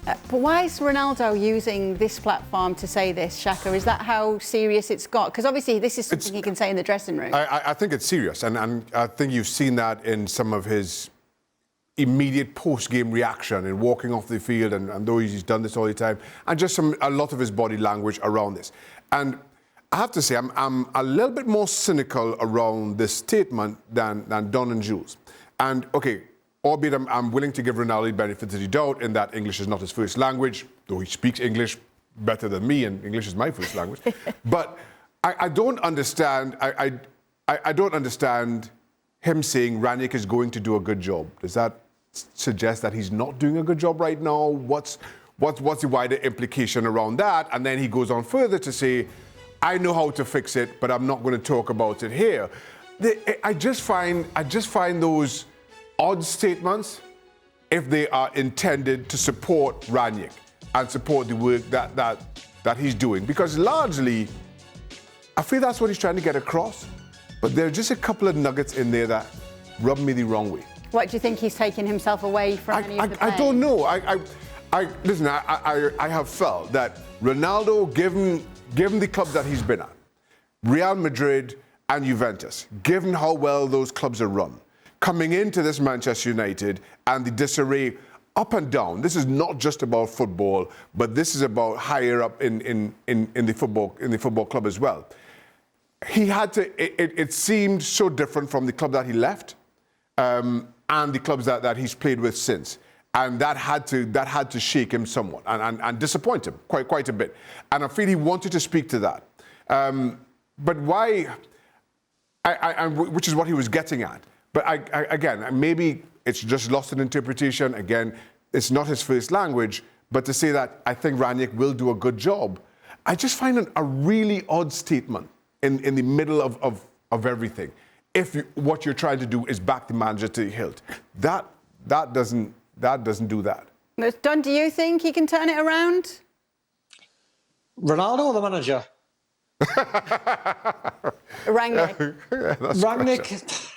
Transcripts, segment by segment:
But why is Ronaldo using this platform to say this, Shaka? Is that how serious it's got? Because obviously this is something he can say in the dressing room. I think it's serious, and I think you've seen that in some of his immediate post-game reaction and walking off the field, and though he's done this all the time, and just a lot of his body language around this. And I have to say, I'm a little bit more cynical around this statement than Don and Jules. And okay, albeit I'm willing to give Ronaldo the benefit of the doubt in that English is not his first language, though he speaks English better than me, and English is my first language. But I don't understand. I don't understand him saying Rangnick is going to do a good job. Does that suggest that he's not doing a good job right now? What's the wider implication around that? And then he goes on further to say, I know how to fix it, but I'm not going to talk about it here. I just find those odd statements if they are intended to support Rangnick and support the work that he's doing. Because largely, I feel that's what he's trying to get across. But there are just a couple of nuggets in there that rub me the wrong way. What do you think he's taking himself away from any of the players? I don't know. Listen, I have felt that Ronaldo, given the clubs that he's been at, Real Madrid and Juventus, given how well those clubs are run, coming into this Manchester United and the disarray up and down. This is not just about football, but this is about higher up in the football club as well. He had to. It seemed so different from the club that he left, and the clubs that he's played with since, and that had to shake him somewhat and disappoint him quite a bit. And I feel he wanted to speak to that, but why? Which is what he was getting at. But again, maybe it's just lost in interpretation. Again, it's not his first language. But to say that I think Rangnick will do a good job, I just find it a really odd statement in the middle of everything. If what you're trying to do is back the manager to the hilt, that doesn't do that. Don, do you think he can turn it around? Ronaldo or the manager? Rangnick. Rangnick.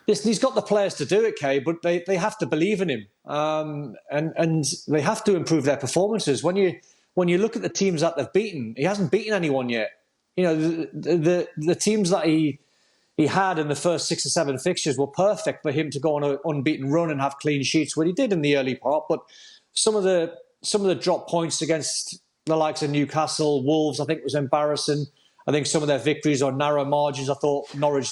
Listen, he's got the players to do it, Kay, but they have to believe in him, and they have to improve their performances. When you look at the teams that they've beaten, he hasn't beaten anyone yet. You know, the teams that he had in the first 6 or 7 fixtures were perfect for him to go on an unbeaten run and have clean sheets, what he did in the early part. But some of the drop points against the likes of Newcastle, Wolves, I think was embarrassing. I think some of their victories are narrow margins. I thought Norwich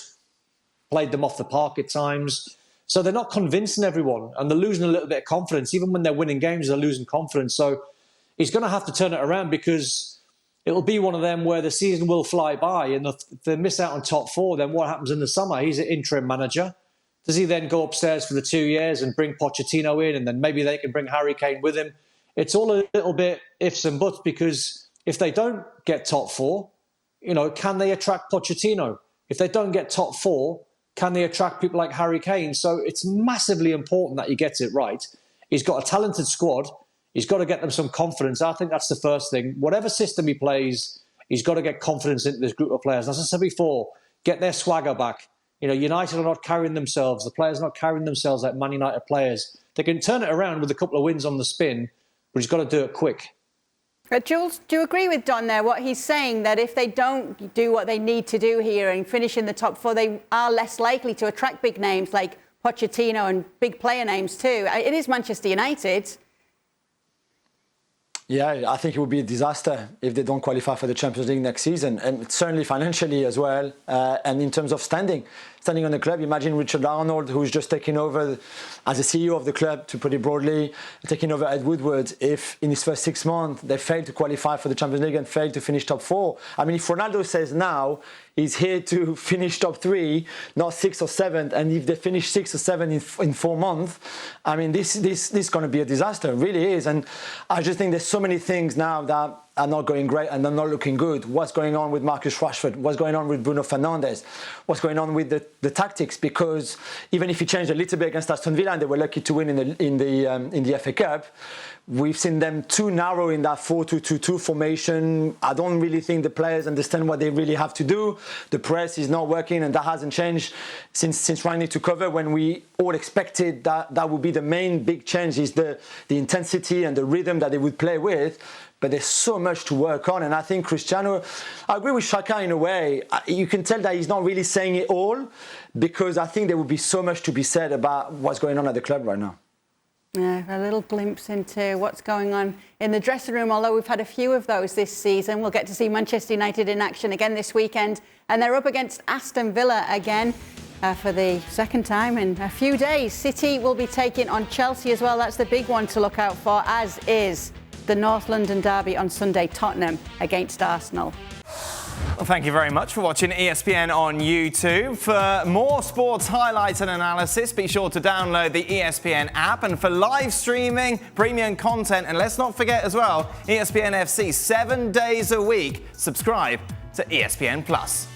played them off the park at times. So they're not convincing everyone, and they're losing a little bit of confidence. Even when they're winning games, they're losing confidence. So he's going to have to turn it around, because it'll be one of them where the season will fly by, and if they miss out on top 4, then what happens in the summer? He's an interim manager. Does he then go upstairs for the 2 years and bring Pochettino in, and then maybe they can bring Harry Kane with him? It's all a little bit ifs and buts, because if they don't get top 4, you know, can they attract Pochettino? If they don't get top 4, can they attract people like Harry Kane? So it's massively important that he gets it right. He's got a talented squad. He's got to get them some confidence. I think that's the first thing. Whatever system he plays, he's got to get confidence into this group of players. As I said before, get their swagger back. You know, United are not carrying themselves. The players are not carrying themselves like Man United players. They can turn it around with a couple of wins on the spin, but he's got to do it quick. Jules, do you agree with Don there, what he's saying, that if they don't do what they need to do here and finish in the top 4, they are less likely to attract big names like Pochettino and big player names too? It is Manchester United. Yeah, I think it would be a disaster if they don't qualify for the Champions League next season, and certainly financially as well. And in terms of standing on the club, imagine Richard Arnold, who's just taken over as the CEO of the club, to put it broadly, taking over Ed Woodward. If in his first 6 months they failed to qualify for the Champions League and failed to finish top 4, I mean, if Ronaldo says now he's here to finish top 3, not 6th or 7th, and if they finish 6th or 7th in 4 months, I mean, this is going to be a disaster. It really is. And I just think there's so many things now that are not going great and they're not looking good. What's going on with Marcus Rashford? What's going on with Bruno Fernandes? What's going on with the tactics? Because even if he changed a little bit against Aston Villa and they were lucky to win in the FA Cup, we've seen them too narrow in that 4-2-2-2 formation. I don't really think the players understand what they really have to do. The press is not working, and that hasn't changed since Rangnick took over, when we all expected that would be the main big change, is the intensity and the rhythm that they would play with. But there's so much to work on, and I think Cristiano, I agree with Xhaka in a way. You can tell that he's not really saying it all, because I think there would be so much to be said about what's going on at the club right now. Yeah, a little glimpse into what's going on in the dressing room, although we've had a few of those this season. We'll get to see Manchester United in action again this weekend, and they're up against Aston Villa again for the second time in a few days. City will be taking on Chelsea as well. That's the big one to look out for, as is the North London derby on Sunday, Tottenham against Arsenal. Well, thank you very much for watching ESPN on YouTube. For more sports highlights and analysis, be sure to download the ESPN app. And for live streaming, premium content, and let's not forget as well, ESPN FC 7 days a week. Subscribe to ESPN Plus.